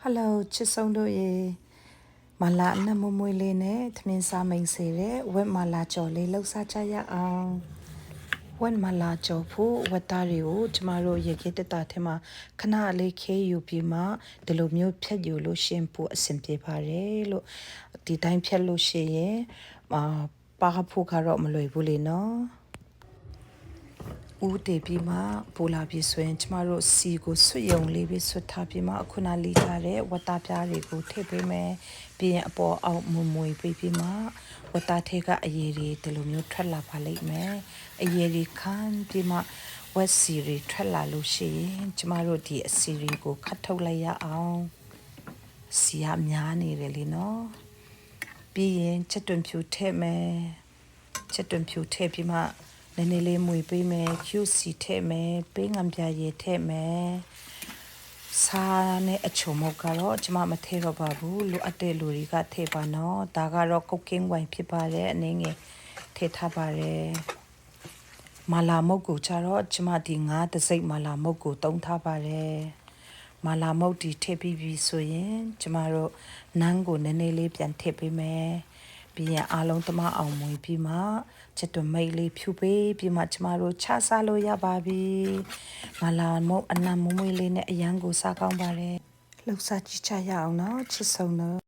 Hello ချစ်ဆုံးတို့ရေမလာအနမမွေးလေးနဲ့သမင်းစားမိန်စေတဲ့ဝက်မလာကြော်လေးလှုပ်ရှားကြရအောင်ဝက်မလာကြော်ဖို့ဝက်သားတွေကိုကျမတို့ရေခဲတက်တာထဲမှာခဏလေးခဲယူပြီးမှဒီလိုမျိုးဖြတ်ယူလို့ရှင်ဖို့အဆင်ပြေပါတယ်လို့ဒီတိုင်းဖြတ်လို့ရှိရင်ပါဖို့ကတော့မလွယ်ဘူးလေနော်ဦးတည်ပြီးမှပိုလာပြီးဆိုရင်ကျမတို့စီကိုဆွတ်ယုံလေးပြီးဆွတ်ထားပြီးမှအခုနလေးထားတဲ့ဝတ်သားပြားတွေကိုထည့်ပေးမယ်ပြီးရင်အပေါ်အောက်မွေပြီးမှဝတ်သားထဲကအရည်တွေဒီလိုမျိုးထွက်လာပါလိမ့်မယ်အရည်တွေခန်းပြီးမှဝက်စီတွေထွက်လာလို့ရှိရင်ကျမတို့ဒီအစီတွေကိုခတ်ထုတ်လိုက်ရအောင်စီရများနေတယ်လीနော်ပြီးရင်ချက်တွန်ဖြူထည့်မယ်ချက်တွန်ဖြူထည့်ပြီးမှနည်းနည်းလေးမွေပေးမယ် QC ထည့်မယ်ပေးငံပြရည်ထည့်မယ်စားနဲ့အချုံမုတ်ကတော့ကျမမထည့်တော့ပါဘူးလိုအပ်တဲ့လူတွေကထည့်ပါနော်ဒါကတော့ကုတ်ကင်းဝိုင်ဖြစ်ပါတယ်အနေငယ်ထည့်ထားပါတယ်မာလာမုတ်ကိုကျတော့ကျမဒီငါးတစ်စိတ်မာလာမုတ်ကိုတုံးထားပါတယ်မာလာမုတ်ဒီထည့်ပြီးပြီဆိုရင်ကျမတို့နန်းကိုနည်းနည်းလေးပြန်ထည့်ပေးမယ်ပြီးရင်အားလုံးတမအောင်မွေပြီးမှချက်တမိတ်လေးဖြူပေးပြီးမှကျမတို့ချစားလို့ရပါပြီမလာမုတ်အနံမွေးလေးနဲ့အရန်ကိုစားကောင်းပါတယ်လှုပ်ရှားကြည့်ချရအောင်နော်ချစ်ဆုံးတော့